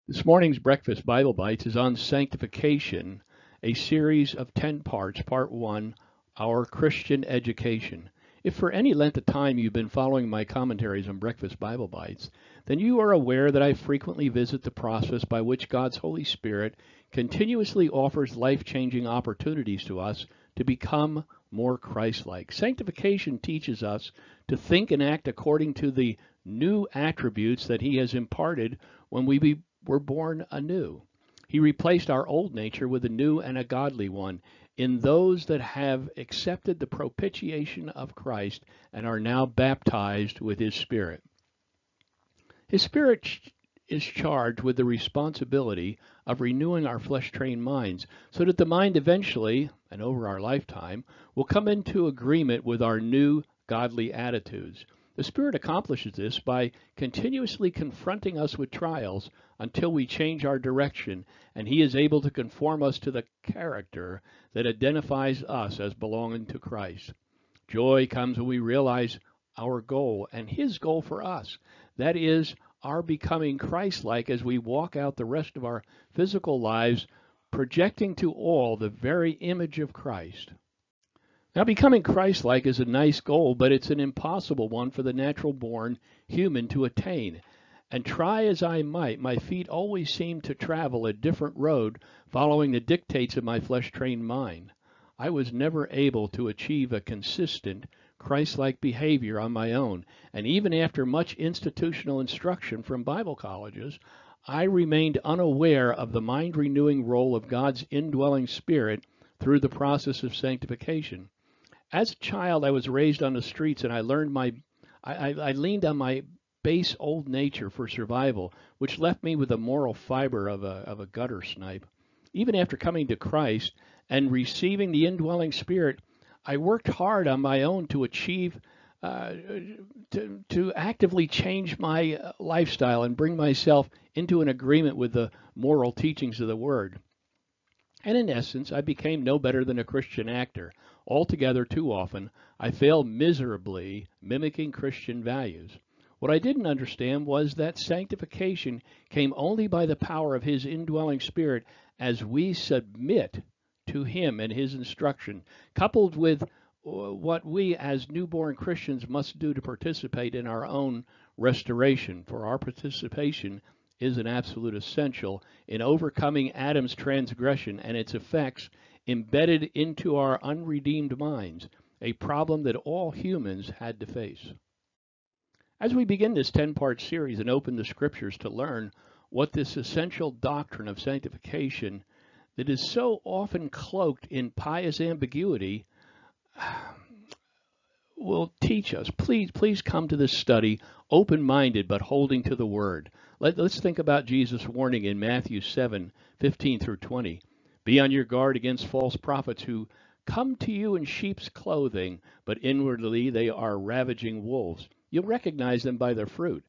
This morning's Breakfast Bible Bites is on Sanctification, a series of 10 parts. Part 1, Our Christian Education. If for any length of time you've been following my commentaries on Breakfast Bible Bites, then you are aware that I frequently visit the process by which God's Holy Spirit continuously offers life-changing opportunities to us to become more Christ-like. Sanctification teaches us to think and act according to the new attributes that He has imparted when we were born anew. He replaced our old nature with a new and a godly one in those that have accepted the propitiation of Christ and are now baptized with His Spirit. His Spirit is charged with the responsibility of renewing our flesh-trained minds so that the mind eventually, and over our lifetime, will come into agreement with our new godly attitudes. The Spirit accomplishes this by continuously confronting us with trials until we change our direction, and He is able to conform us to the character that identifies us as belonging to Christ. Joy comes when we realize our goal and His goal for us. That is, our becoming Christ-like as we walk out the rest of our physical lives, projecting to all the very image of Christ. Now, becoming Christ-like is a nice goal, but it's an impossible one for the natural-born human to attain. And try as I might, my feet always seem to travel a different road, following the dictates of my flesh-trained mind. I was never able to achieve a consistent, Christ-like behavior on my own, and even after much institutional instruction from Bible colleges, I remained unaware of the mind-renewing role of God's indwelling Spirit through the process of sanctification. As a child, I was raised on the streets, and I leaned on my base old nature for survival, which left me with the moral fiber of a gutter snipe. Even after coming to Christ and receiving the indwelling Spirit, I worked hard on my own to achieve, to actively change my lifestyle and bring myself into an agreement with the moral teachings of the Word. And in essence, I became no better than a Christian actor. Altogether, too often, I failed miserably mimicking Christian values. What I didn't understand was that sanctification came only by the power of His indwelling Spirit as we submit to Him and His instruction, coupled with what we as newborn Christians must do to participate in our own restoration. For our participation is an absolute essential in overcoming Adam's transgression and its effects embedded into our unredeemed minds, a problem that all humans had to face. As we begin this 10-part series and open the Scriptures to learn what this essential doctrine of sanctification that is so often cloaked in pious ambiguity will teach us. Please come to this study open-minded but holding to the Word. Let's think about Jesus' warning in Matthew 7:15 through 20. Be on your guard against false prophets who come to you in sheep's clothing, but inwardly they are ravaging wolves. You'll recognize them by their fruit.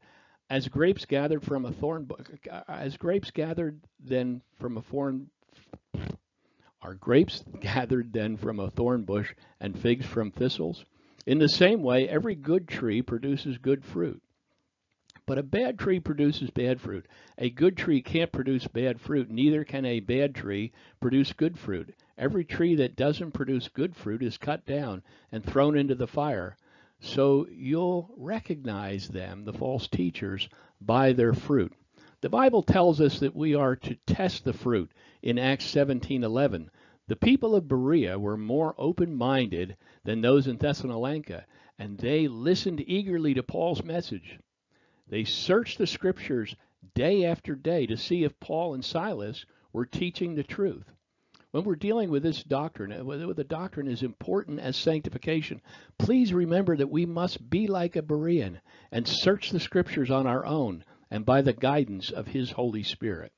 As grapes gathered then are grapes gathered then from a thorn bush and figs from thistles? In the same way, every good tree produces good fruit, but a bad tree produces bad fruit. A good tree can't produce bad fruit, neither can a bad tree produce good fruit. Every tree that doesn't produce good fruit is cut down and thrown into the fire. So you'll recognize them, the false teachers, by their fruit. The Bible tells us that we are to test the fruit in Acts 17:11. The people of Berea were more open-minded than those in Thessalonica, and they listened eagerly to Paul's message. They searched the Scriptures day after day to see if Paul and Silas were teaching the truth. When we're dealing with this doctrine, whether the doctrine is important as sanctification, please remember that we must be like a Berean and search the Scriptures on our own and by the guidance of His Holy Spirit.